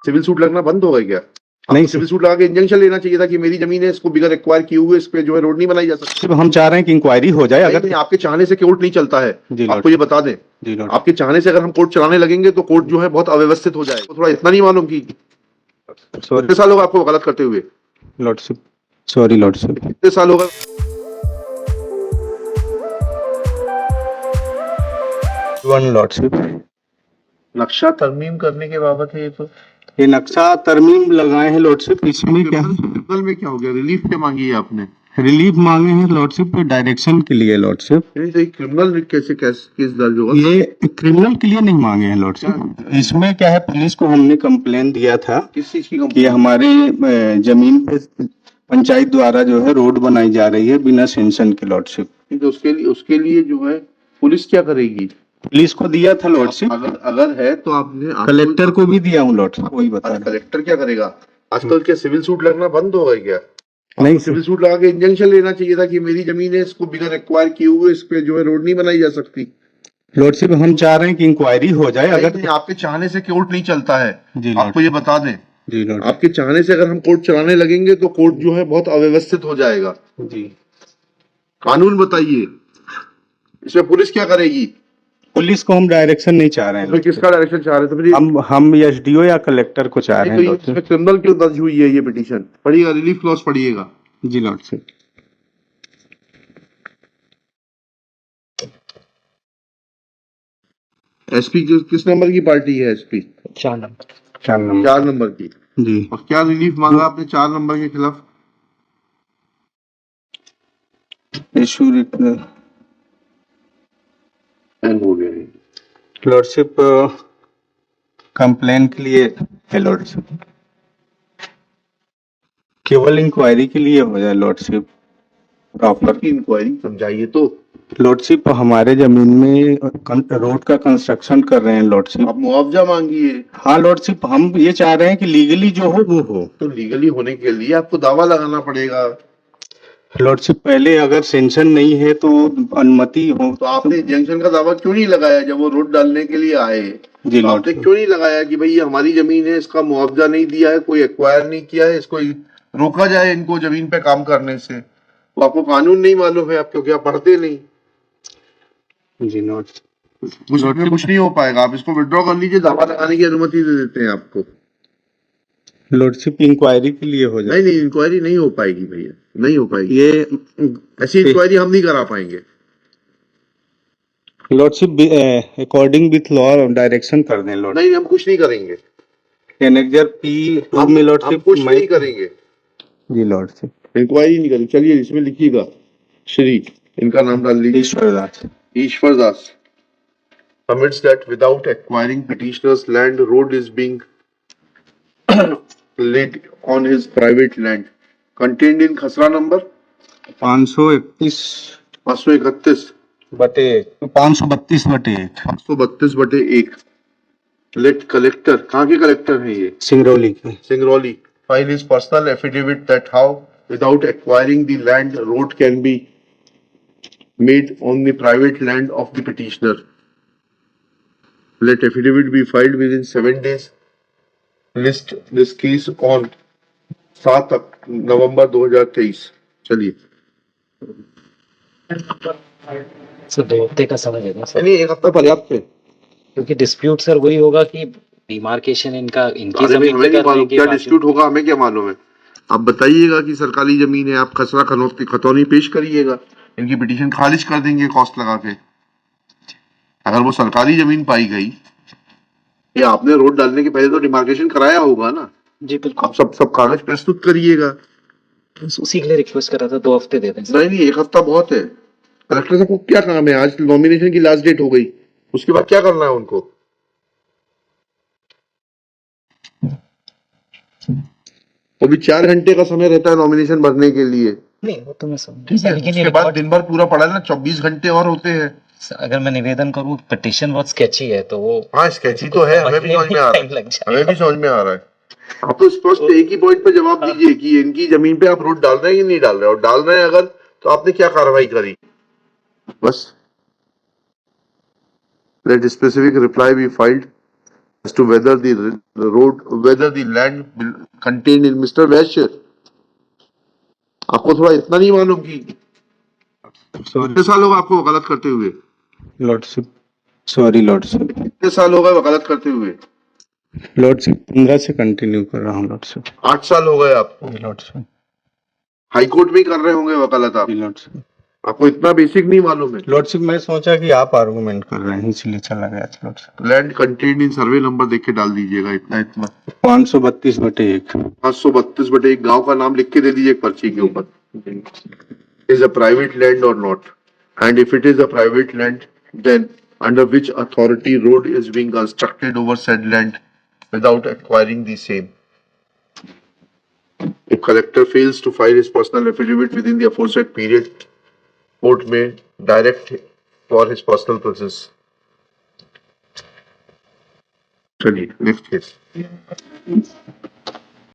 Civil suit लगना बंद हो गया क्या? नहीं आपको सिविल सूट लगा के इंजंक्शन लेना चाहिए था कि मेरी जमीन है, इसको बिगर एक्वायर किए हुए इस पे जो है रोड नहीं बनाई जा सकती। सिर्फ हम चाह रहे हैं कि इंक्वायरी हो जाए। नहीं, अगर नहीं, आपके चाहने से कोर्ट नहीं चलता है, जी लॉर्ड, आपको ये बता दें। जी लॉर्ड, आपके चाहने से अगर हम कोर्ट चलाने लगेंगे तो कोर्ट जो है बहुत अव्यवस्थित हो जाएगा। थोड़ा इतना नहीं मालूम कि सॉरी कितने साल होगा आपको वकालत करते हुए? लॉर्डशिप, सॉरी लॉर्डशिप, कितने साल होगा? One lordship. नक्शा तरमीम करने के बाबत है ये तो। ये नक्शा तरमीम लगाए हैं लॉर्डशिप। इसमें क्या है? ट्रिब्यूनल में क्या हो गया? रिलीफ क्या मांगी है आपने? रिलीफ मांगे हैं लॉर्डशिप, डायरेक्शन के लिए लॉर्डशिप। नहीं तो क्रिमिनल कैसे केस दर्ज होगा? ये क्रिमिनल के लिए नहीं मांगे हैं लॉर्डशिप। इसमें क्या है, पुलिस को हमने कंप्लेन दिया था किस चीज की कि हमारे जमीन पे पंचायत द्वारा जो है रोड बनाई जा रही है बिना सेंशन के लॉर्डशिप। तो उसके लिए जो है पुलिस क्या करेगी? पुलिस को दिया था लॉर्डशिप, अगर है तो आपने कलेक्टर को भी दिया हूँ लॉर्डशिप, वही बता रहा हूं। कलेक्टर क्या करेगा? आजकल क्या सिविल सूट लगना बंद हो गया क्या? नहीं सिविल सूट लगा के इंजंक्शन लेना चाहिए था कि मेरी जमीन है, इसको बिगर एक्वायर किए हुए इस पे जो है रोड नहीं बनाई जा सकती। लॉर्डशिप, हम चाह रहे हैं कि इंक्वायरी हो जाए। अगर नहीं, आपके चाहने से कोर्ट नहीं चलता है, जी आपको ये बता दें। जी लॉर्ड, आपके चाहने से अगर हम कोर्ट चलाने लगेंगे तो कोर्ट जो है बहुत अव्यवस्थित हो जाएगा। जी कानून बताइए, इसमें पुलिस क्या करेगी? पुलिस को हम डायरेक्शन नहीं चाह रहे इसमें हैं। किसका डायरेक्शन चाह रहे थे? फिर हम एसडीओ या कलेक्टर को चाह रहे हैं लॉर्डशिप। इसमें क्रिमिनल क्यों दर्ज हुई है ये पिटीशन? पढ़िएगा, रिलीफ क्लॉज पढ़िएगा। जी लॉर्डशिप। एसपी किस नंबर की पार्टी है? SP 4 number. 4 नंबर की। जी, और क्या रिलीफ मांगा आपने 4 नंबर के खिलाफ? इशू हो गया है। लॉर्डशिप, कंप्लेन के लिए है लॉर्डशिप, केवल इंक्वायरी के लिए हो जाए लॉर्डशिप। प्रॉपर की इंक्वायरी समझाइए तो। लॉर्डशिप, हमारे जमीन में रोड का कंस्ट्रक्शन कर रहे हैं लॉर्डशिप। आप मुआवजा मांगिए। हाँ लॉर्डशिप, हम ये चाह रहे हैं कि लीगली जो हो वो हो। तो लीगली होने के लिए आपको दावा लगाना पड़ेगा। लॉर्डशिप, पहले अगर सेंशन नहीं है तो अनुमति हो। तो आपने इंजंक्शन का दावा क्यों नहीं लगाया जब वो रोड डालने के लिए आए? जी तो आपने लॉर्डशिप, क्यों नहीं लगाया कि भाई ये हमारी जमीन है, इसका मुआवजा नहीं दिया है, कोई एक्वायर नहीं किया है, इसको रोका जाए इनको जमीन पे काम करने से? तो आपको कानून नहीं मालूम है, आप क्योंकि आप पढ़ते नहीं। जी लॉर्डशिप, कुछ नहीं हो पाएगा। आप इसको विड्रॉ कर लीजिए, दावा लगाने की अनुमति दे देते हैं आपको। लॉर्डशिप इंक्वायरी के लिए हो जाए। नहीं, इंक्वायरी नहीं हो पाएगी भैया, नहीं हो पाएगी। ये ऐसी इंक्वायरी हम नहीं करा पाएंगे। Lordship according with law direction कर दें लॉर्ड। नहीं, हम कुछ नहीं करेंगे। एनेक्जर P2 में हम लॉर्डशिप कुछ नहीं करेंगे, जी लॉर्डशिप। इंक्वायरी नहीं करेंगे। चलिए इसमें लिखिएगा, श्री, इनका नाम डाल लीजिए, ईश्वर दास। ईश्वर दास। Permits that without acquiring petitioner's land, road is being laid on his private land contained in खसरा नंबर 531 531 बटे 532/1 532/1। लेट कलेक्टर, कहाँ के कलेक्टर हैं ये? सिंगरौली के। Singrauli. File is personal affidavit that how without acquiring the land road can be made on the private land of the petitioner. Let affidavit be filed within 7 days. List this case on 7 नवंबर 2023। चलिए, sir 2 हफ्ते का समय देना sir, नहीं 1 हफ्ता पर्याप्त है। क्योंकि डिस्प्यूट सर वही होगा कि डिमार्केशन इनकी अरे जमीन हमें पे नहीं करने मालूम की क्या बात है। डिस्प्यूट होगा, हमें क्या मालूम है? आप बताइएगा कि सरकारी जमीन है, आप खसरा खतौनी पेश करिएगा, इनकी पिटीशन खारिज कर देंगे कॉस्ट लगा के। अगर वो सरकारी जमीन पाई गई, ये आपने रोड डालने के पहले तो डिमार्केशन कराया होगा ना। जी बिल्कुल, आप सब कागज प्रस्तुत करिएगा। उसी के लिए रिक्वेस्ट करा था 2 हफ्ते दे दें सर। नहीं, 1 हफ्ता बहुत है। कलेक्टर साहब को क्या काम है? आज नॉमिनेशन की लास्ट डेट हो गई, उसके बाद क्या करना है उनको? वो भी 4 घंटे का समय रहता है नॉमिनेशन भरने के लिए। नहीं वो तो मैं समझ, ठीक है, लेकिन ये उसके बाद रिकॉर्ड, दिन भर पूरा पड़ा है ना, 24 घंटे और होते हैं। अगर मैं निवेदन करूँ, पिटीशन बहुत स्केची है तो वो हाँ, स्केची तो है, हमें भी समझ में आ रहा टाइम है, लग जाएगा। हमें भी समझ में आ रहा है। आप तो स्पष्ट एक ही पॉइंट पे जवाब दीजिए कि इनकी जमीन पे आप रोड डाल रहे हैं कि नहीं डाल रहे, और डाल रहे हैं अगर तो आपने क्या कार्रवाई करी, बस। Let specific reply be filed as to whether whether the land contained in Mr. Vaishya. आपको थोड़ा इतना नहीं मालूम कि कितने साल होगा आपको वकालत करते हुए? लॉर्डशिप, सॉरी लॉर्डशिप, कितने साल हो गए वकालत करते हुए? लॉर्डशिप 15 से कंटिन्यू कर रहा हूँ लॉर्डशिप। 8 साल हो गए आपको। लॉर्डशिप, हाई कोर्ट में ही कर रहे होंगे वकालत आप। लॉर्डशिप, आपको इतना बेसिक नहीं मालूम है? लॉर्डशिप मैं सोचा कि आप आर्गुमेंट कर रहे हैं इसलिए चला गया था lordship. Land contained in survey number देख के डाल दीजिएगा इतना इतना। 532/1 532/1 गांव का नाम लिख के दे दीजिए एक पर्ची के ऊपर। इज अ प्राइवेट लैंड और not, and if it is a private land then under which authority road is being constructed over said land without acquiring the same. If collector fails to file his personal affidavit within the aforesaid period, court may direct for his personal process. चलिए next case.